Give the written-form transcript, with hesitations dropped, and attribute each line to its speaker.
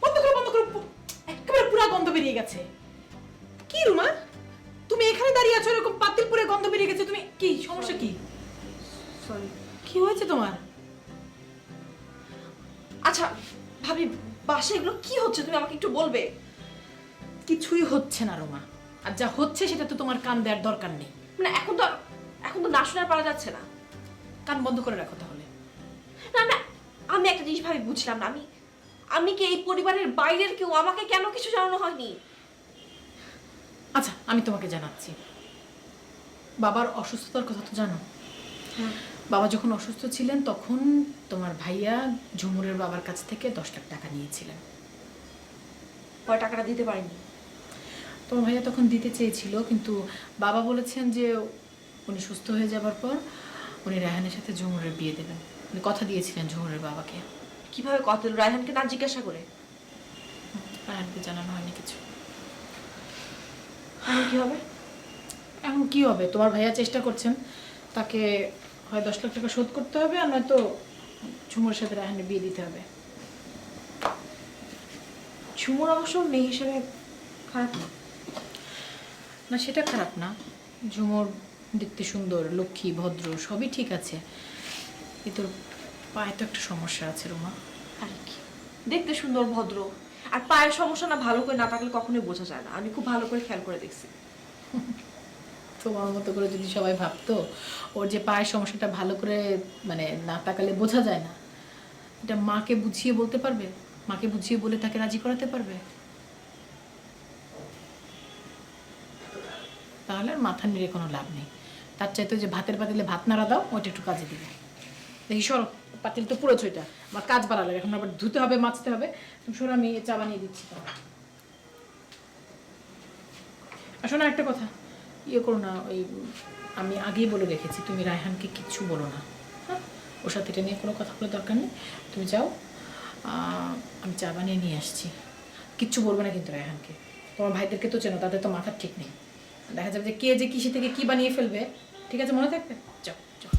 Speaker 1: বন্ধ করো বন্ধ করো, একেবারে পুরা গন্ধ বেরিয়ে গেছে। কি রুমা, তুমি এখানে দাঁড়িয়ে আছো, এরকম পাতিল পুরে গন্ধ বেরিয়ে গেছে, তুমি কি সমস্যা? কি
Speaker 2: সরি।
Speaker 1: কি হয়েছে তোমার?
Speaker 2: আচ্ছা ভাবি, বাসায় এগুলো কি হচ্ছে তুমি আমাকে একটু বলবে?
Speaker 1: কিছুই হচ্ছে না রুমা, আর যা হচ্ছে সেটা তো তোমার কান দেওয়ার দরকার নেই।
Speaker 2: মানে এখন তো না শোনার পারা যাচ্ছে না।
Speaker 1: কান বন্ধ করে রাখো তাহলে।
Speaker 2: না না, আমি একটা জিনিস ভাবি বুঝলাম না, আমি কি এই পরিবারের বাইরের কেউ? আমাকে কেন কিছু জানানো হয়নি?
Speaker 1: আচ্ছা আমি তোমাকে জানাচ্ছি, বাবার অসুস্থতার কথা তো জানো?
Speaker 2: হ্যাঁ।
Speaker 1: বাবা যখন অসুস্থ ছিলেন তখন তোমার ভাইয়া ঝুমুরের বাবার কাছ থেকে 10 লাখ টাকা নিয়েছিলেন।
Speaker 2: পরে টাকাটা দিতে পারিনি।
Speaker 1: তোমার ভাইয়া তখন দিতে চেয়েছিল, কিন্তু বাবা বলেছেন যে উনি সুস্থ হয়ে যাবার পর উনি রায়হানের সাথে ঝুমুরের বিয়ে দেবেন। উনি কথা দিয়েছিলেন ঝুমুরের বাবাকে।
Speaker 2: কিভাবে কথা হলো? রায়হানকে না জিজ্ঞাসা করে?
Speaker 1: রায়হানকে জানানো হয়নি কিছু।
Speaker 2: এখন কি হবে?
Speaker 1: এখন কি হবে, তোমার ভাইয়া চেষ্টা করছেন, তাকে হয় 10 লাখ টাকা শোধ করতে হবে, আর নয়তো ঝুমুরের সাথে রায়হানের বিয়ে দিতে হবে।
Speaker 2: ঝুমুর অবশ্য মেয়ে হিসেবে খারাপ না।
Speaker 1: না সেটা খারাপ না, ঝুমুর দেখতে সুন্দর, লক্ষ্মী, ভদ্র, সবই ঠিক আছে, কিন্তু পায়ে তো একটা সমস্যা আছে রুমা।
Speaker 2: আর কি, দেখতে সুন্দর ভদ্র, আর পায়ের সমস্যা না ভালো করে না থাকলে কখনোই বোঝা যায় না। আমি খুব ভালো করে খেয়াল করে দেখছি।
Speaker 1: তোমার মতো করে যদি সবাই ভাবতো ওর যে পায়ের সমস্যাটা ভালো করে মানে না তাকালে বোঝা যায় না, এটা মাকে বুঝিয়ে বলতে পারবে? মাকে বুঝিয়ে বলে তাকে রাজি করাতে পারবে? তাহলে আর মাথা নেড়ে কোনো লাভ নেই। তার চাইতে যে ভাতের পাতিলে ভাত নাড়া দাও, ওইটা একটু কাজে দিবে। দেখি সরো, পাতিল তো পুরো ছইটা, আমার কাজ বাড়ালে, এখন আবার ধুতে হবে, মাজতে হবে। তুমি সরো, আমি চা বানিয়ে দিচ্ছি। আসো না, একটা কথা ইয়ে করো না, ওই আমি আগেই বলে রেখেছি, তুমি রায়হানকে কিচ্ছু বলো না, হ্যাঁ? ওর সাথে এটা নিয়ে কোনো কথা বলার দরকার নেই। তুমি যাও, আমি চা বানিয়ে নিয়ে আসছি। কিচ্ছু বলবে না কিন্তু রায়হানকে। তোমার ভাইদেরকে তো চেনো, তাদের তো মাথার ঠিক নেই, দেখা যাবে যে কে যে কিসে থেকে কি বানিয়ে ফেলবে। ঠিক আছে, মনে থাকবে? যাও যাও।